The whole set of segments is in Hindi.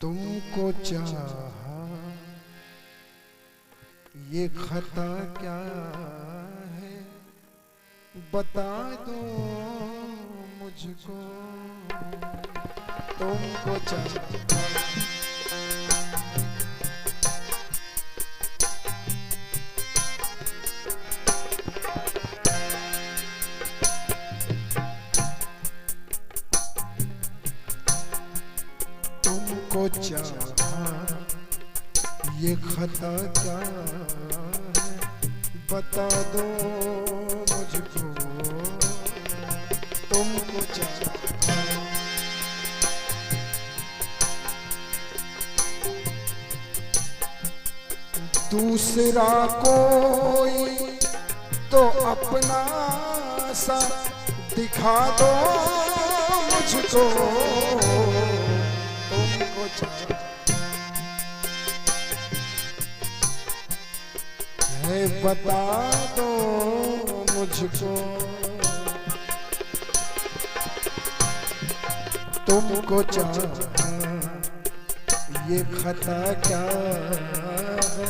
तुमको चाहा ये खता क्या है, बता दो मुझको। तुमको चाहा तुमको चाहा ये खता क्या है, बता दो मुझको। तुमको चाहा दूसरा कोई तो अपना सा दिखा दो मुझको। तुमको चाहा है, बता दो मुझको। तुमको चाहा ये खता क्या है,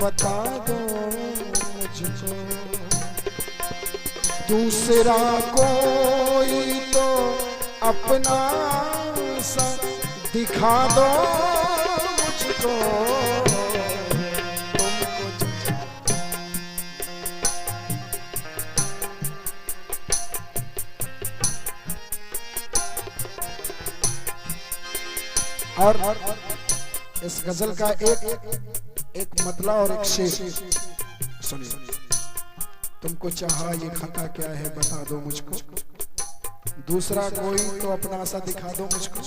बता दो मुझको। दूसरा कोई तो अपना सा दिखा दो मुझको। और इस गजल का एक मतला और एक शेर सुनिए। तुमको चाहा ये खता क्या है, बता दो मुझको। दूसरा कोई तो अपना सा दिखा दो मुझको।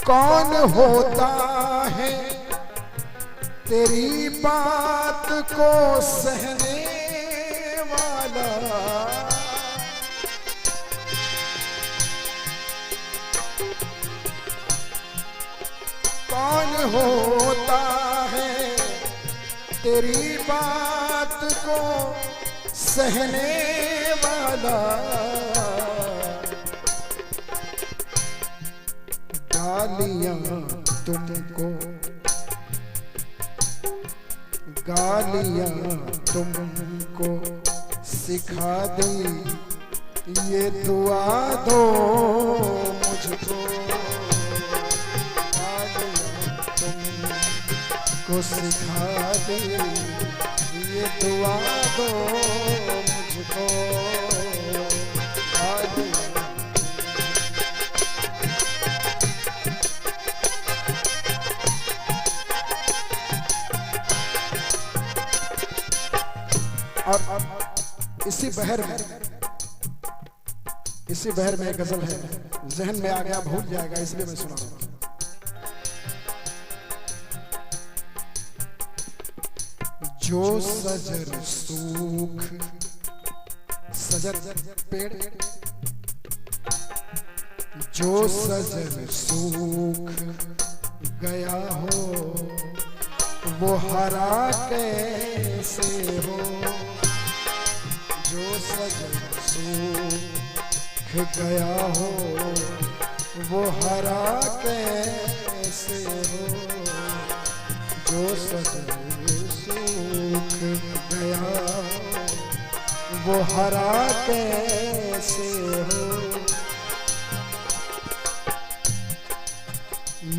कौन होता है तेरी बात को सहने वाला, कौन होता है तेरी बात को सहने वाला। गालियां तुमको, गालियां तुमको सिखा दी, ये दुआ दो मुझको। गालियां तुमको सिखा दी, ये दुआ दो मुझको। और इसी बहर में एक गजल है, जहन में आ गया भूल जाएगा, इसलिए मैं सुना रहा हूं। जो सजर सूख, सजर पेड़, जो सजर सूख गया हो वो हरा कैसे हो। जो सजर सूख गया हो वो हरा कैसे हो। जो सजर सूख गया वो हरा कैसे हो।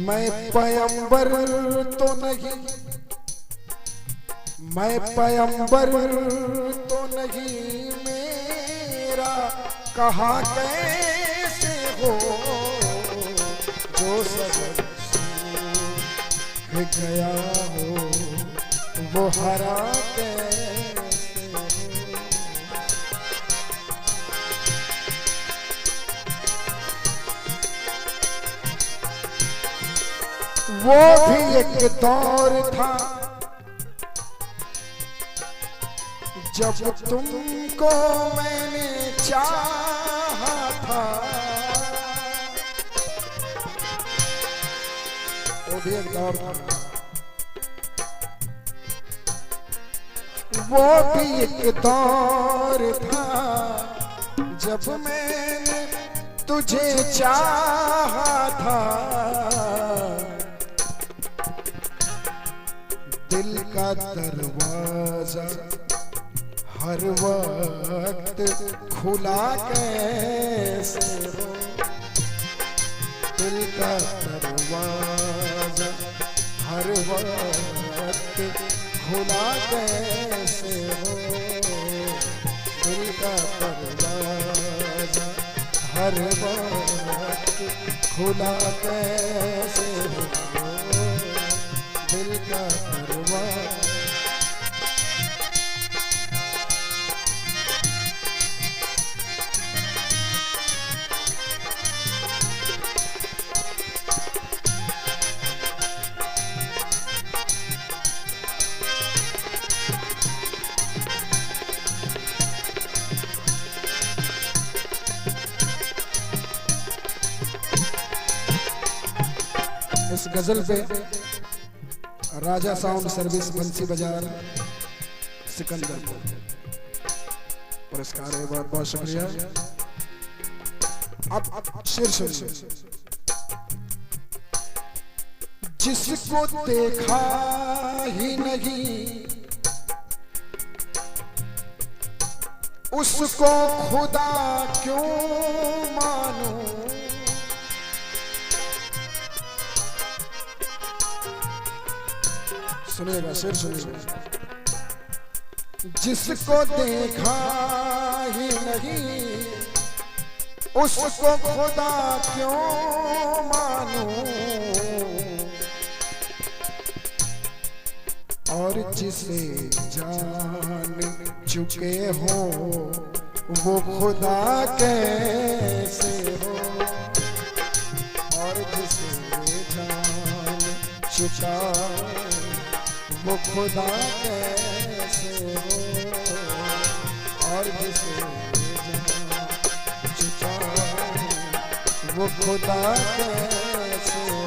मैं पैगंबर तो नहीं, मैं पैगंबर तो नहीं, मेरा कहा कैसे हो। जो सजर सूख गया हो वो हरा कैसे हो। वो भी एक दौर था जब तुमको मैंने चाहा था। वो भी एक दौर था, वो भी एक दौर था जब मैंने तुझे चाहा था। दिल का दरवाजा हर वक्त खुला कैसे हो, दिल का दरवाजा हर वक्त खुला कैसे हो, दिल का दरवाजा हर वक्त खुला कैसे हो, दिल का दरवाजा। इस गजल पे राजा साउंड सर्विस बंसी बाजार सिकंदरपुर पुरस्कार है, बहुत बहुत शुक्रिया। अब शेर सुनिए। जिसको देखा ही नहीं उसको खुदा क्यों मानूं, सुनिएगा शेर सुनिएगा। जिसको देखा ही नहीं उसको खुदा क्यों मानूं, और जिसे जान चुके हो वो खुदा कैसे हो, और जिसे जान चुका वो खुदा कैसे हो, और जिसे जान चुका वो खुदा कैसे हो,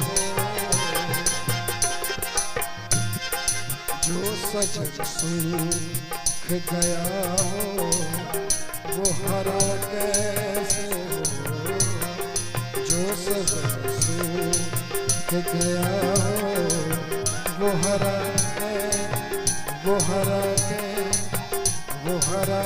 जो सच सूख गया हो वो हरा कैसे हो, जो सच सूख गया हो वो हरा के, वो हरा